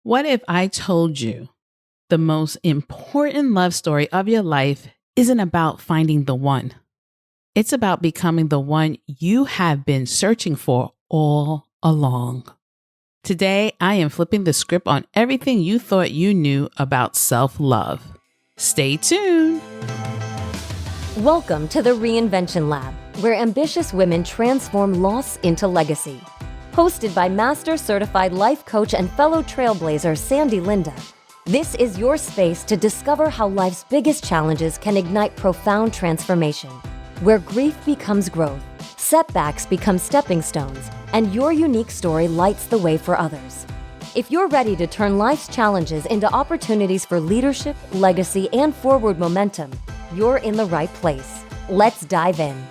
What if I told you the most important love story of your life isn't about finding the one? It's about becoming the one you have been searching for all along. Today, I am flipping the script on everything you thought you knew about self-love. Stay tuned. Welcome to the Reinvention Lab, where ambitious women transform loss into legacy. Hosted by Master Certified Life Coach and fellow trailblazer Sandy Linda, this is your space to discover how life's biggest challenges can ignite profound transformation, where grief becomes growth, setbacks become stepping stones, and your unique story lights the way for others. If you're ready to turn life's challenges into opportunities for leadership, legacy, and forward momentum, you're in the right place. Let's dive in.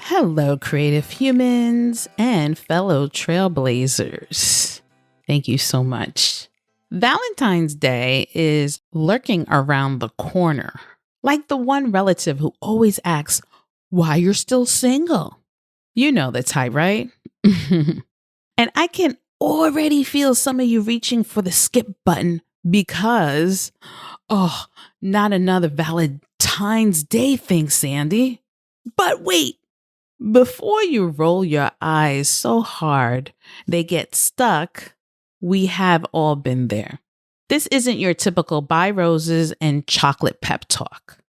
Hello, creative humans and fellow trailblazers. Thank you so much. Valentine's Day is lurking around the corner, like the one relative who always asks, why you're still single? You know the type, right? And I can already feel some of you reaching for the skip button because, not another Valentine's Day thing, Sandy. But wait. Before you roll your eyes so hard they get stuck, we have all been there. This isn't your typical buy roses and chocolate pep talk.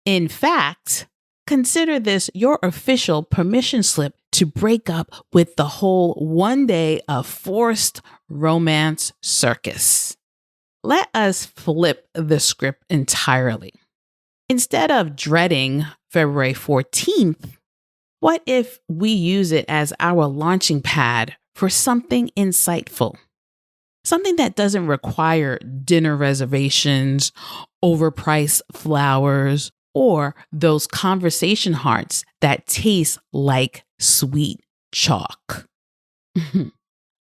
In fact, consider this your official permission slip to break up with the whole one day of forced romance circus. Let us flip the script entirely. Instead of dreading February 14th, what if we use it as our launching pad for something insightful? Something that doesn't require dinner reservations, overpriced flowers, or those conversation hearts that taste like sweet chalk.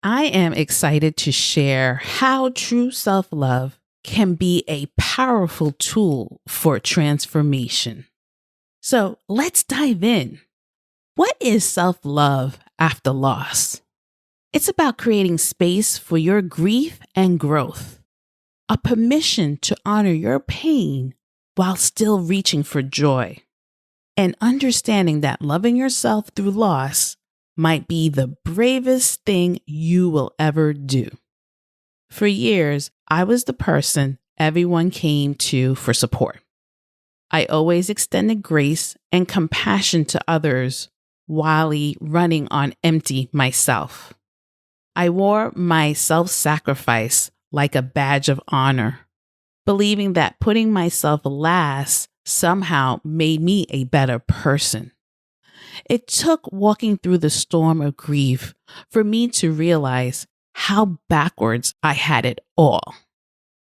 I am excited to share how true self-love can be a powerful tool for transformation. So let's dive in. What is self-love after loss? It's about creating space for your grief and growth, a permission to honor your pain while still reaching for joy, and understanding that loving yourself through loss might be the bravest thing you will ever do. For years, I was the person everyone came to for support. I always extended grace and compassion to others while running on empty myself. I wore my self-sacrifice like a badge of honor, believing that putting myself last somehow made me a better person. It took walking through the storm of grief for me to realize how backwards I had it all.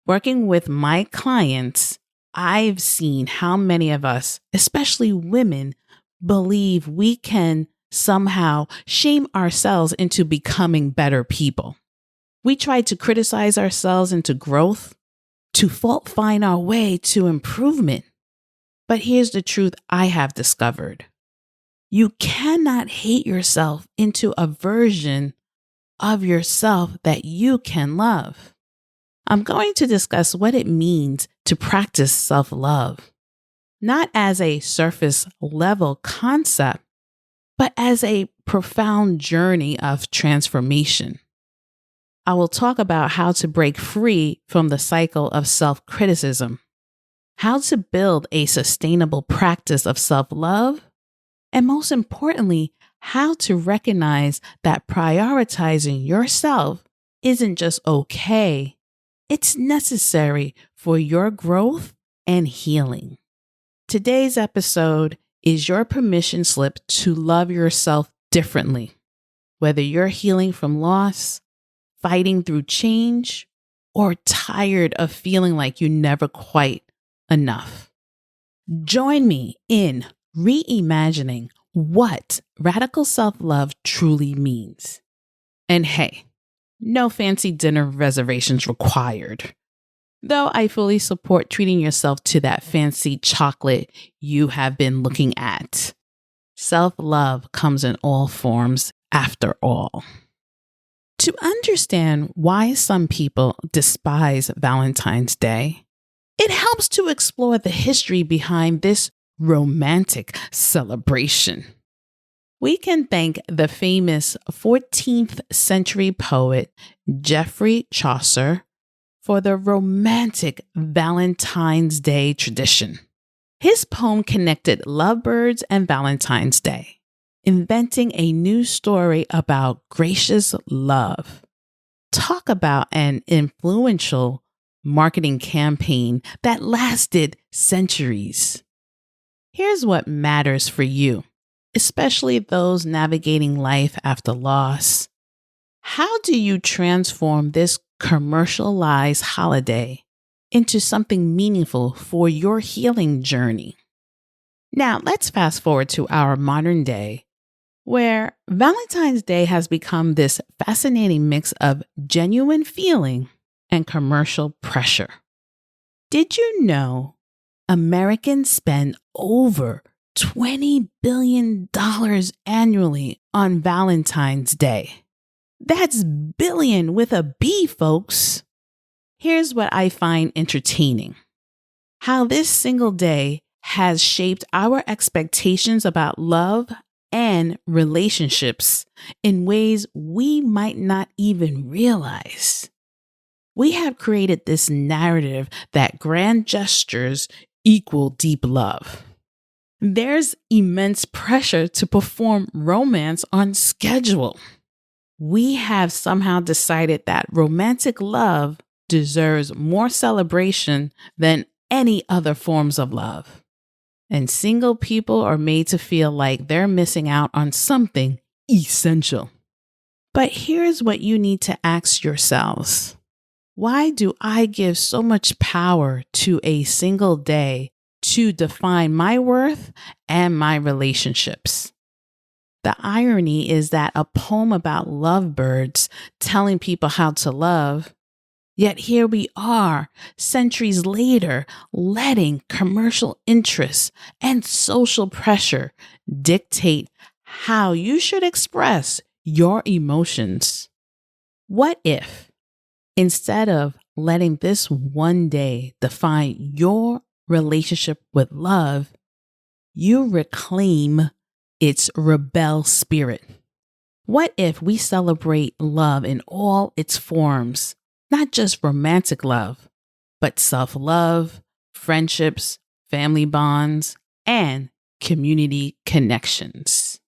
Working with my clients, I've seen how many of us, especially women, believe we can somehow shame ourselves into becoming better people. We try to criticize ourselves into growth, to fault find our way to improvement. But here's the truth I have discovered. You cannot hate yourself into a version of yourself that you can love. I'm going to discuss what it means to practice self-love. Not as a surface level concept, but as a profound journey of transformation. I will talk about how to break free from the cycle of self-criticism, how to build a sustainable practice of self-love, and most importantly, how to recognize that prioritizing yourself isn't just okay, it's necessary for your growth and healing. Today's episode is your permission slip to love yourself differently. Whether you're healing from loss, fighting through change, or tired of feeling like you're never quite enough. Join me in reimagining what radical self-love truly means. And hey, no fancy dinner reservations required. Though I fully support treating yourself to that fancy chocolate you have been looking at. Self-love comes in all forms after all. To understand why some people despise Valentine's Day, it helps to explore the history behind this romantic celebration. We can thank the famous 14th century poet Geoffrey Chaucer for the romantic Valentine's Day tradition. His poem connected lovebirds and Valentine's Day, inventing a new story about gracious love. Talk about an influential marketing campaign that lasted centuries. Here's what matters for you, especially those navigating life after loss. How do you transform this commercialized holiday into something meaningful for your healing journey? Now, let's fast forward to our modern day, where Valentine's Day has become this fascinating mix of genuine feeling and commercial pressure. Did you know Americans spend over $20 billion annually on Valentine's Day? That's billion with a B, folks. Here's what I find entertaining: how this single day has shaped our expectations about love and relationships in ways we might not even realize. We have created this narrative that grand gestures equal deep love. There's immense pressure to perform romance on schedule. We have somehow decided that romantic love deserves more celebration than any other forms of love. And single people are made to feel like they're missing out on something essential. But here's what you need to ask yourselves: why do I give so much power to a single day to define my worth and my relationships? The irony is that a poem about lovebirds telling people how to love, yet here we are, centuries later, letting commercial interests and social pressure dictate how you should express your emotions. What if, instead of letting this one day define your relationship with love, you reclaim its rebel spirit? What if we celebrate love in all its forms, not just romantic love, but self-love, friendships, family bonds, and community connections?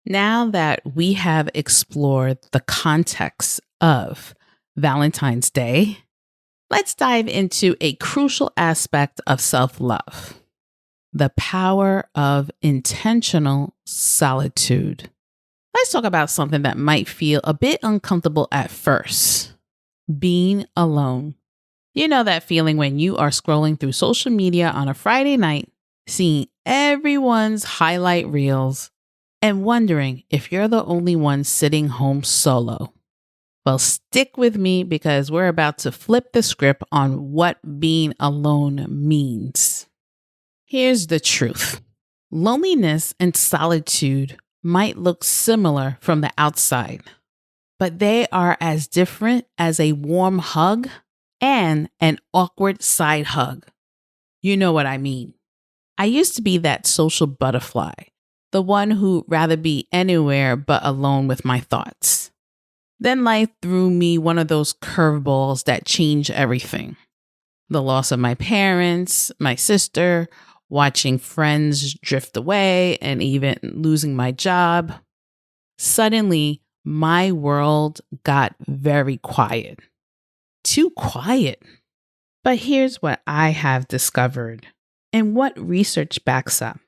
Now that we have explored the context of Valentine's Day, let's dive into a crucial aspect of self-love: the power of intentional solitude. Let's talk about something that might feel a bit uncomfortable at first: being alone. You know that feeling when you are scrolling through social media on a Friday night, seeing everyone's highlight reels, and wondering if you're the only one sitting home solo. Well, stick with me because we're about to flip the script on what being alone means. Here's the truth: loneliness and solitude might look similar from the outside, but they are as different as a warm hug and an awkward side hug. You know what I mean. I used to be that social butterfly, the one who'd rather be anywhere but alone with my thoughts. Then life threw me one of those curveballs that change everything: the loss of my parents, my sister, watching friends drift away, and even losing my job. Suddenly, my world got very quiet. Too quiet. But here's what I have discovered and what research backs up.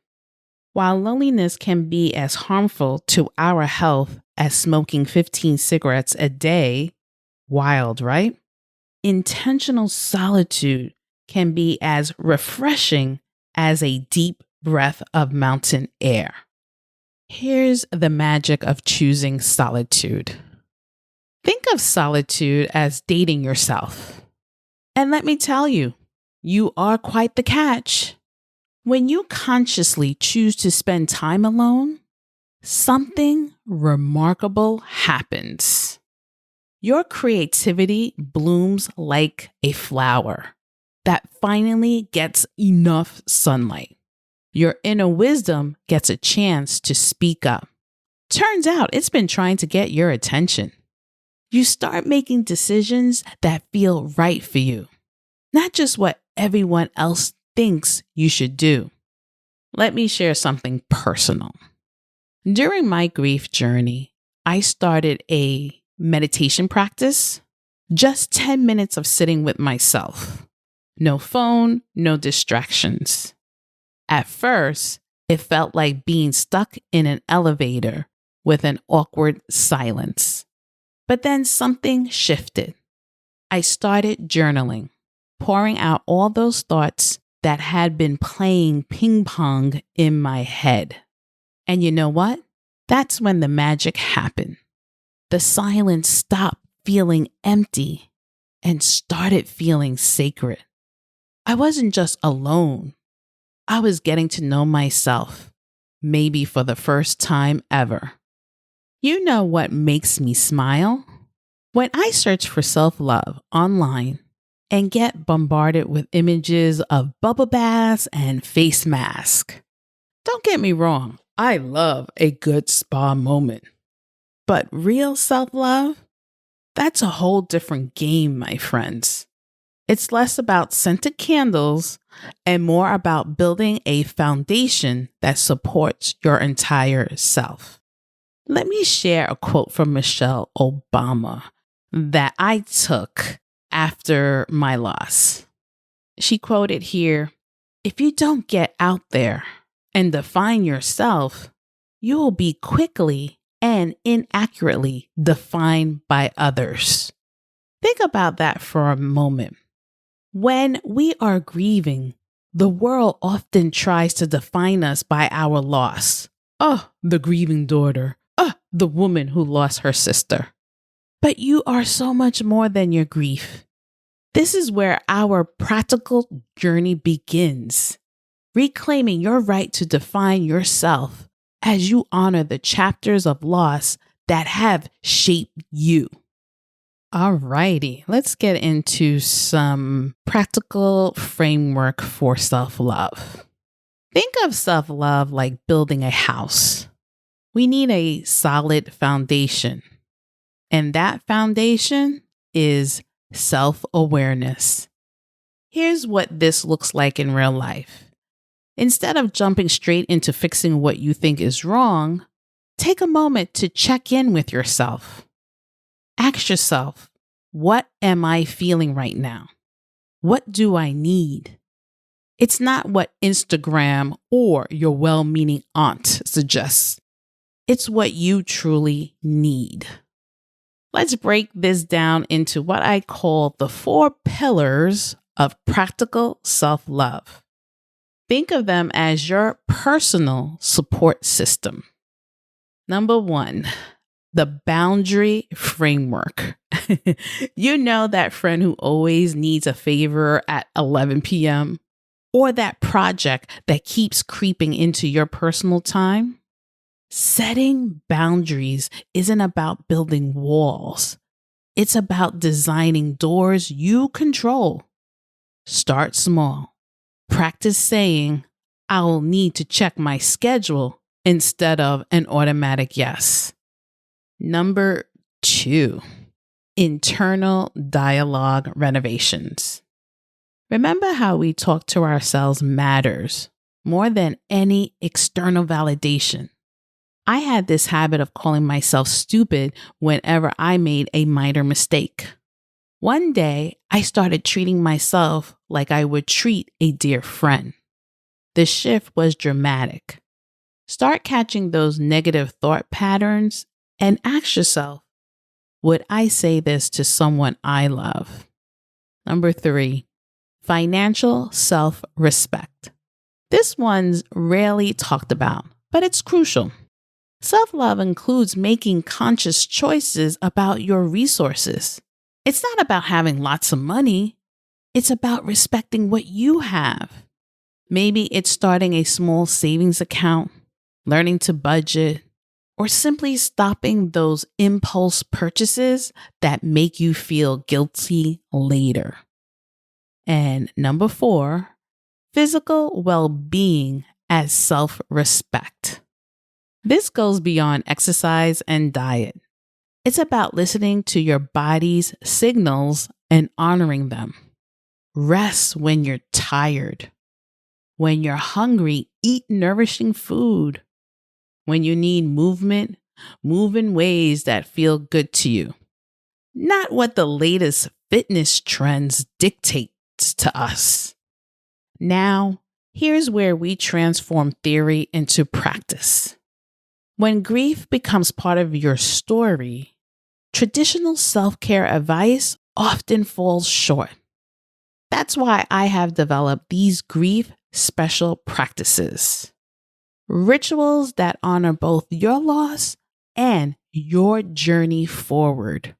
While loneliness can be as harmful to our health as smoking 15 cigarettes a day, wild, right? Intentional solitude can be as refreshing as a deep breath of mountain air. Here's the magic of choosing solitude. Think of solitude as dating yourself. And let me tell you, you are quite the catch. When you consciously choose to spend time alone, something remarkable happens. Your creativity blooms like a flower that finally gets enough sunlight. Your inner wisdom gets a chance to speak up. Turns out it's been trying to get your attention. You start making decisions that feel right for you, not just what everyone else thinks you should do. Let me share something personal. During my grief journey, I started a meditation practice, just 10 minutes of sitting with myself. No phone, no distractions. At first, it felt like being stuck in an elevator with an awkward silence. But then something shifted. I started journaling, pouring out all those thoughts that had been playing ping pong in my head. And you know what? That's when the magic happened. The silence stopped feeling empty and started feeling sacred. I wasn't just alone. I was getting to know myself, maybe for the first time ever. You know what makes me smile? When I search for self-love online and get bombarded with images of bubble baths and face masks. Don't get me wrong, I love a good spa moment. But real self-love? That's a whole different game, my friends. It's less about scented candles and more about building a foundation that supports your entire self. Let me share a quote from Michelle Obama that I took after my loss. She quoted here, "If you don't get out there and define yourself, you will be quickly and inaccurately defined by others." Think about that for a moment. When we are grieving, the world often tries to define us by our loss. Oh, the grieving daughter. Oh, the woman who lost her sister. But you are so much more than your grief. This is where our practical journey begins, reclaiming your right to define yourself as you honor the chapters of loss that have shaped you. Alrighty, let's get into some practical framework for self-love. Think of self-love like building a house. We need a solid foundation. And that foundation is self-awareness. Here's what this looks like in real life. Instead of jumping straight into fixing what you think is wrong, take a moment to check in with yourself. Ask yourself, what am I feeling right now? What do I need? It's not what Instagram or your well-meaning aunt suggests. It's what you truly need. Let's break this down into what I call the 4 pillars of practical self-love. Think of them as your personal support system. Number 1, the boundary framework. You know that friend who always needs a favor at 11 p.m. or that project that keeps creeping into your personal time? Setting boundaries isn't about building walls. It's about designing doors you control. Start small. Practice saying, "I'll need to check my schedule," instead of an automatic yes. Number 2, internal dialogue renovations. Remember how we talk to ourselves matters more than any external validation. I had this habit of calling myself stupid whenever I made a minor mistake. One day, I started treating myself like I would treat a dear friend. The shift was dramatic. Start catching those negative thought patterns and ask yourself, would I say this to someone I love? Number 3, financial self-respect. This one's rarely talked about, but it's crucial. Self-love includes making conscious choices about your resources. It's not about having lots of money. It's about respecting what you have. Maybe it's starting a small savings account, learning to budget, or simply stopping those impulse purchases that make you feel guilty later. And number 4, physical well-being as self-respect. This goes beyond exercise and diet. It's about listening to your body's signals and honoring them. Rest when you're tired. When you're hungry, eat nourishing food. When you need movement, move in ways that feel good to you. Not what the latest fitness trends dictate to us. Now, here's where we transform theory into practice. When grief becomes part of your story, traditional self-care advice often falls short. That's why I have developed these grief special practices. Rituals that honor both your loss and your journey forward.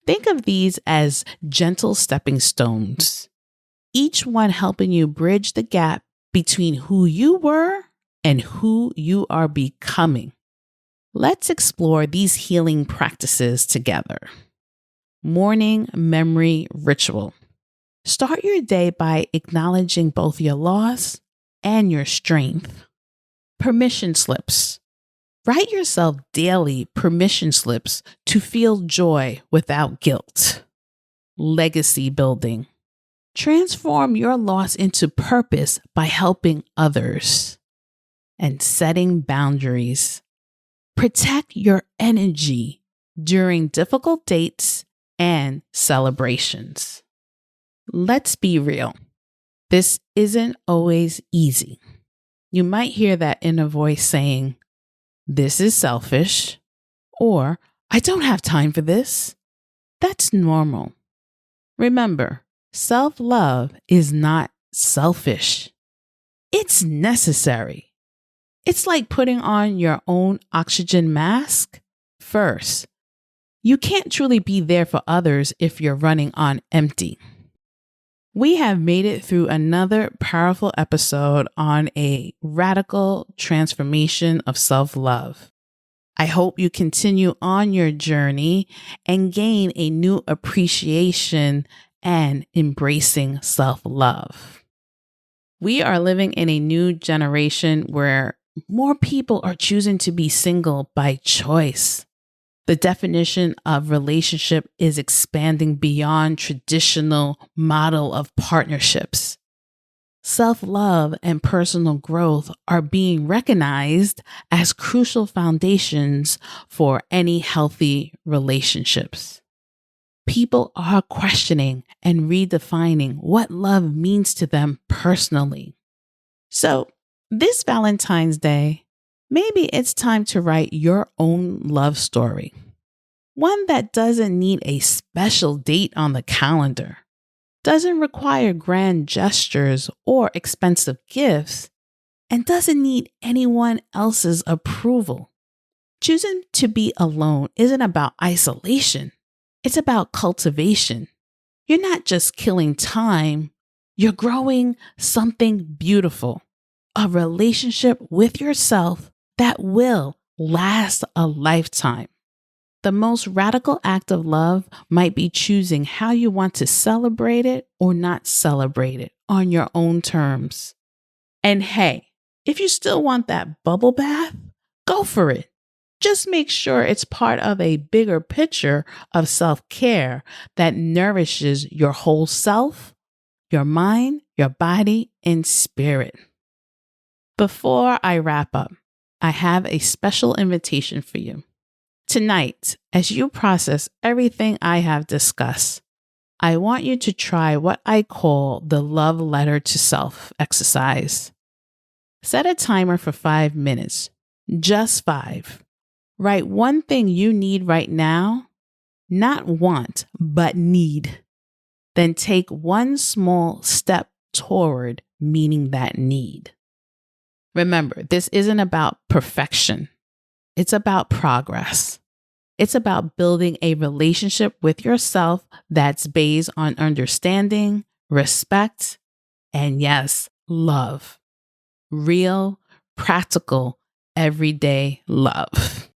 Think of these as gentle stepping stones, each one helping you bridge the gap between who you were and who you are becoming. Let's explore these healing practices together. Morning memory ritual. Start your day by acknowledging both your loss and your strength. Permission slips. Write yourself daily permission slips to feel joy without guilt. Legacy building. Transform your loss into purpose by helping others. And setting boundaries. Protect your energy during difficult dates and celebrations. Let's be real. This isn't always easy. You might hear that inner voice saying, "This is selfish," or "I don't have time for this." That's normal. Remember, self-love is not selfish. It's necessary. It's like putting on your own oxygen mask first. You can't truly be there for others if you're running on empty. We have made it through another powerful episode on a radical transformation of self-love. I hope you continue on your journey and gain a new appreciation and embracing self-love. We are living in a new generation where more people are choosing to be single by choice. The definition of relationship is expanding beyond traditional model of partnerships. Self-love and personal growth are being recognized as crucial foundations for any healthy relationships. People are questioning and redefining what love means to them personally. So, this Valentine's Day, maybe it's time to write your own love story. One that doesn't need a special date on the calendar, doesn't require grand gestures or expensive gifts, and doesn't need anyone else's approval. Choosing to be alone isn't about isolation. It's about cultivation. You're not just killing time, you're growing something beautiful. A relationship with yourself that will last a lifetime. The most radical act of love might be choosing how you want to celebrate it or not celebrate it on your own terms. And hey, if you still want that bubble bath, go for it. Just make sure it's part of a bigger picture of self-care that nourishes your whole self, your mind, your body, and spirit. Before I wrap up, I have a special invitation for you. Tonight, as you process everything I have discussed, I want you to try what I call the love letter to self exercise. Set a timer for 5 minutes, just 5. Write one thing you need right now, not want, but need. Then take one small step toward meeting that need. Remember, this isn't about perfection. It's about progress. It's about building a relationship with yourself that's based on understanding, respect, and yes, love. Real, practical, everyday love.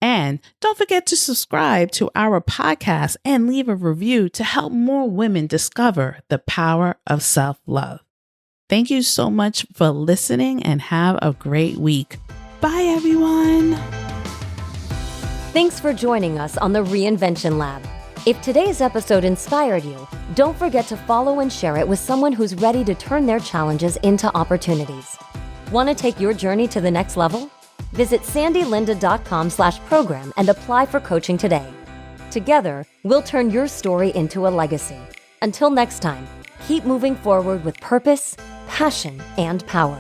And don't forget to subscribe to our podcast and leave a review to help more women discover the power of self-love. Thank you so much for listening and have a great week. Bye, everyone. Thanks for joining us on the Reinvention Lab. If today's episode inspired you, don't forget to follow and share it with someone who's ready to turn their challenges into opportunities. Want to take your journey to the next level? Visit sandylinda.com/program and apply for coaching today. Together, we'll turn your story into a legacy. Until next time, keep moving forward with purpose, passion, and power.